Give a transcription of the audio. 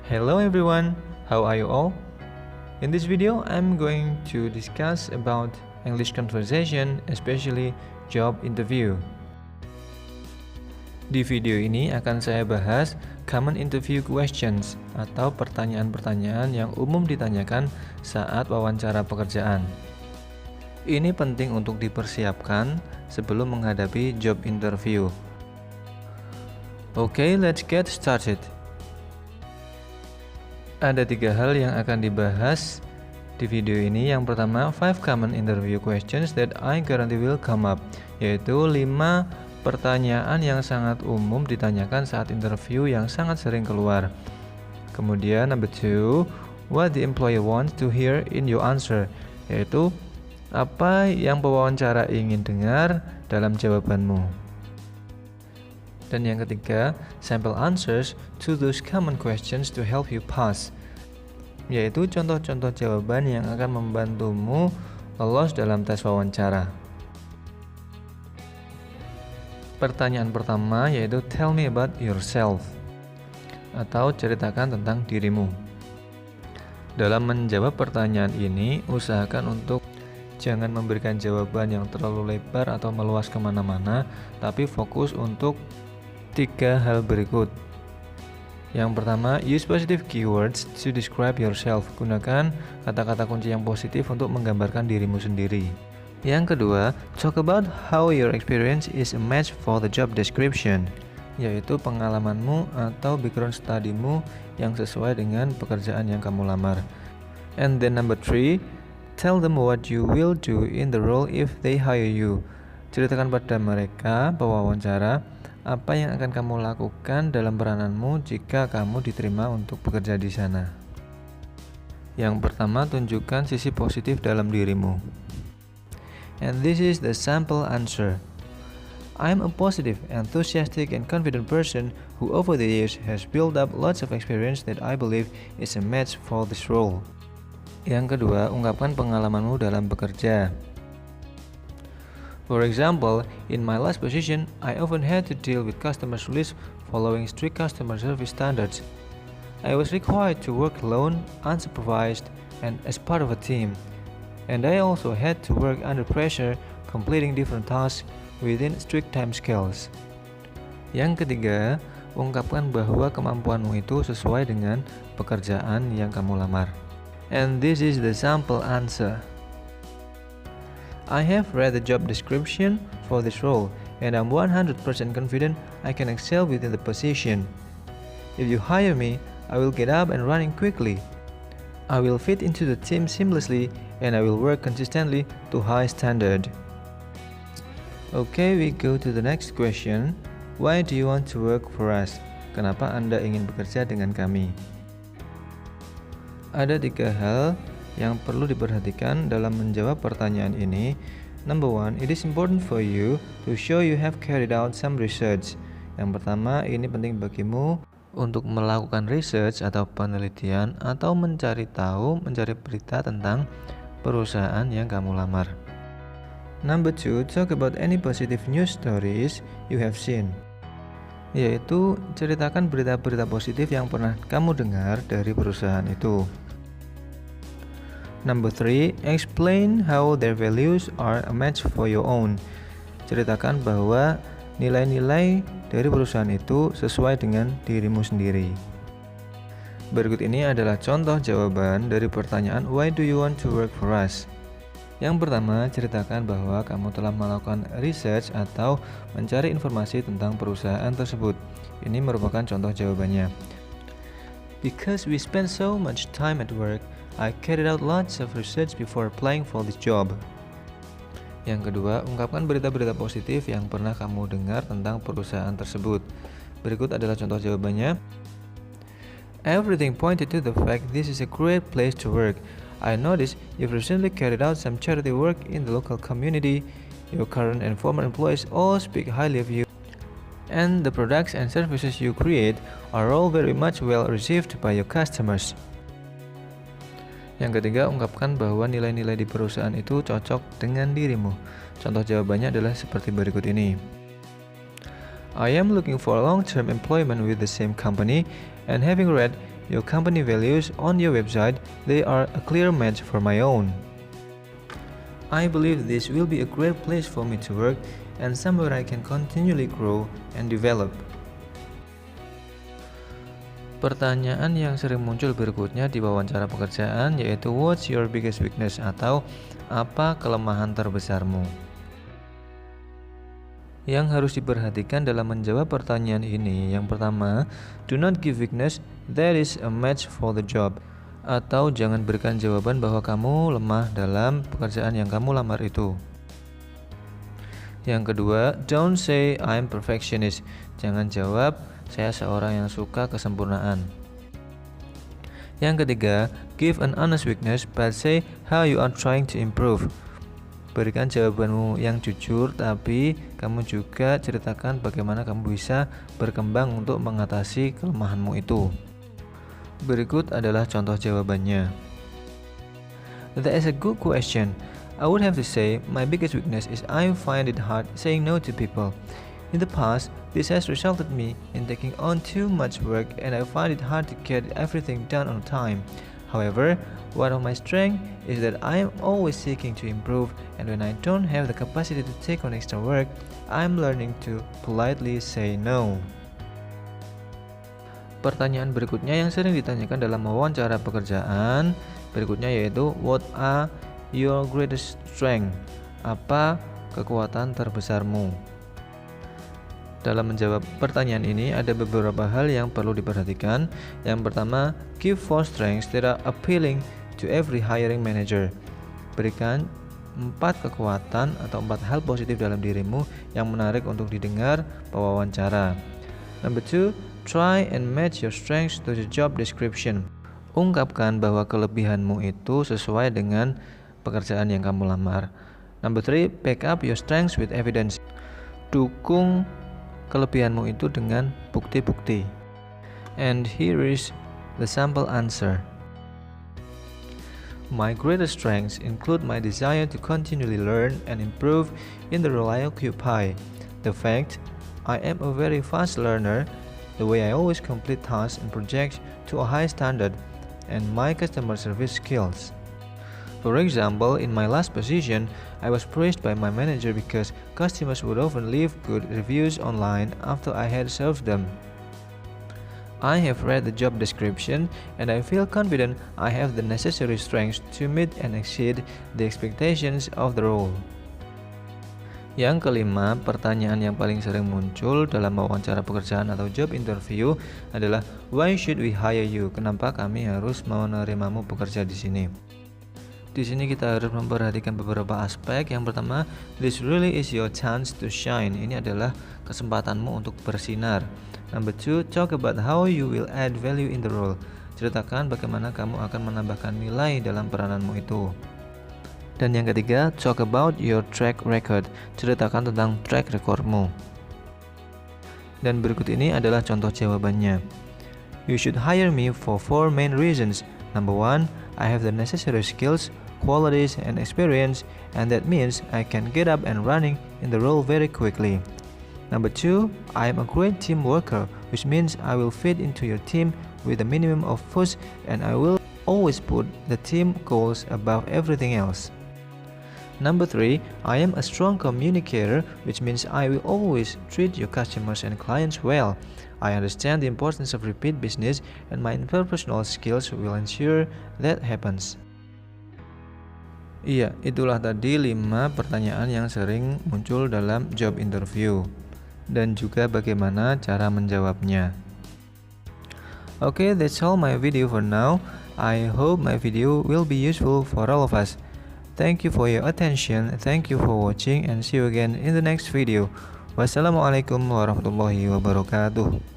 Hello everyone, how are you all? In this video, I'm going to discuss about English conversation, especially job interview. Di video ini akan saya bahas common interview questions atau pertanyaan-pertanyaan yang umum ditanyakan saat wawancara pekerjaan. Ini penting untuk dipersiapkan sebelum menghadapi job interview. Okay, let's get started. Ada 3 hal yang akan dibahas di video ini. Yang pertama, 5 common interview questions that I guarantee will come up, yaitu 5 pertanyaan yang sangat umum ditanyakan saat interview yang sangat sering keluar. Kemudian number 2, what the employer wants to hear in your answer, yaitu apa yang pewawancara ingin dengar dalam jawabanmu. Dan yang ketiga, sample answers to those common questions to help you pass, yaitu contoh-contoh jawaban yang akan membantumu lolos dalam tes wawancara. Pertanyaan pertama yaitu tell me about yourself, atau ceritakan tentang dirimu. Dalam menjawab pertanyaan ini, usahakan untuk jangan memberikan jawaban yang terlalu lebar atau meluas kemana-mana, tapi fokus untuk 3 hal berikut. Yang pertama, use positive keywords to describe yourself. Gunakan kata-kata kunci yang positif untuk menggambarkan dirimu sendiri. Yang kedua, talk about how your experience is a match for the job description, yaitu pengalamanmu atau background studimu yang sesuai dengan pekerjaan yang kamu lamar. And then number 3, tell them what you will do in the role if they hire you. Ceritakan pada mereka, pewawancara, apa yang akan kamu lakukan dalam perananmu jika kamu diterima untuk bekerja di sana. Yang pertama, tunjukkan sisi positif dalam dirimu. And this is the sample answer. I'm a positive, enthusiastic, and confident person who over the years has built up lots of experience that I believe is a match for this role. Yang kedua, ungkapkan pengalamanmu dalam bekerja. For example, in my last position, I often had to deal with customer service following strict customer service standards. I was required to work alone, unsupervised, and as part of a team. And I also had to work under pressure, completing different tasks within strict time scales. Yang ketiga, ungkapkan bahwa kemampuanmu itu sesuai dengan pekerjaan yang kamu lamar. And this is the sample answer. I have read the job description for this role, and I'm 100% confident I can excel within the position. If you hire me, I will get up and running quickly. I will fit into the team seamlessly, and I will work consistently to high standard. Okay, we go to the next question. Why do you want to work for us? Kenapa Anda ingin bekerja dengan kami? Ada 3 hal yang perlu diperhatikan dalam menjawab pertanyaan ini. Number 1, it is important for you to show you have carried out some research. Yang pertama, ini penting bagimu untuk melakukan research atau penelitian atau mencari berita tentang perusahaan yang kamu lamar. Number 2, talk about any positive news stories you have seen, yaitu ceritakan berita-berita positif yang pernah kamu dengar dari perusahaan itu. Number 3, explain how their values are a match for your own. Ceritakan bahwa nilai-nilai dari perusahaan itu sesuai dengan dirimu sendiri. Berikut ini adalah contoh jawaban dari pertanyaan why do you want to work for us? Yang pertama, ceritakan bahwa kamu telah melakukan research atau mencari informasi tentang perusahaan tersebut. Ini merupakan contoh jawabannya. Because we spend so much time at work, I carried out lots of research before applying for this job. Yang kedua, ungkapkan berita-berita positif yang pernah kamu dengar tentang perusahaan tersebut. Berikut adalah contoh jawabannya. Everything pointed to the fact this is a great place to work. I noticed you've recently carried out some charity work in the local community. Your current and former employees all speak highly of you. And the products and services you create are all very much well received by your customers. Yang ketiga, ungkapkan bahwa nilai-nilai di perusahaan itu cocok dengan dirimu. Contoh jawabannya adalah seperti berikut ini. I am looking for long-term employment with the same company, and having read your company values on your website, they are a clear match for my own. I believe this will be a great place for me to work and somewhere I can continually grow and develop. Pertanyaan yang sering muncul berikutnya di wawancara pekerjaan yaitu what's your biggest weakness atau apa kelemahan terbesarmu. Yang harus diperhatikan dalam menjawab pertanyaan ini, yang pertama, do not give weakness that is a match for the job, atau jangan berikan jawaban bahwa kamu lemah dalam pekerjaan yang kamu lamar itu. Yang kedua, don't say I'm perfectionist. Jangan jawab saya seorang yang suka kesempurnaan. Yang ketiga, give an honest weakness but say how you are trying to improve. Berikan jawabanmu yang jujur, tapi kamu juga ceritakan bagaimana kamu bisa berkembang untuk mengatasi kelemahanmu itu. Berikut adalah contoh jawabannya. That is a good question. I would have to say my biggest weakness is I find it hard saying no to people. In the past, this has resulted me in taking on too much work and I find it hard to get everything done on time. However, one of my strengths is that I am always seeking to improve, and when I don't have the capacity to take on extra work, I'm learning to politely say no. Pertanyaan berikutnya yang sering ditanyakan dalam wawancara pekerjaan berikutnya yaitu what are your greatest strength? Apa kekuatan terbesarmu? Dalam menjawab pertanyaan ini ada beberapa hal yang perlu diperhatikan. Yang pertama, give 4 strengths that are appealing to every hiring manager. Berikan 4 kekuatan atau 4 hal positif dalam dirimu yang menarik untuk didengar pewawancara. Number 2, try and match your strengths to the job description. Ungkapkan bahwa kelebihanmu itu sesuai dengan pekerjaan yang kamu lamar. Number 3, back up your strengths with evidence. Dukung kelebihanmu itu dengan bukti-bukti. And here is the sample answer. My greatest strengths include my desire to continually learn and improve in the role I occupy. The fact I am a very fast learner, the way I always complete tasks and projects to a high standard, and my customer service skills. For example, in my last position, I was praised by my manager because customers would often leave good reviews online after I had served them. I have read the job description and I feel confident I have the necessary strengths to meet and exceed the expectations of the role. Yang kelima, pertanyaan yang paling sering muncul dalam wawancara pekerjaan atau job interview adalah why should we hire you? Kenapa kami harus menerimamu bekerja di sini? Di sini kita harus memperhatikan beberapa aspek. Yang pertama, this really is your chance to shine. Ini adalah kesempatanmu untuk bersinar. Number 2, talk about how you will add value in the role. Ceritakan bagaimana kamu akan menambahkan nilai dalam perananmu itu. Dan yang ketiga, talk about your track record. Ceritakan tentang track recordmu. Dan berikut ini adalah contoh jawabannya. You should hire me for 4 main reasons. Number 1, I have the necessary skills, qualities, and experience, and that means I can get up and running in the role very quickly. Number 2, I am a great team worker, which means I will fit into your team with a minimum of fuss, and I will always put the team goals above everything else. Number 3, I am a strong communicator, which means I will always treat your customers and clients well. I understand the importance of repeat business, and my interpersonal skills will ensure that happens. Iya, itulah tadi 5 pertanyaan yang sering muncul dalam job interview dan juga bagaimana cara menjawabnya. Okay, that's all my video for now. I hope my video will be useful for all of us. Thank you for your attention, thank you for watching, and see you again in the next video. Wassalamualaikum warahmatullahi wabarakatuh.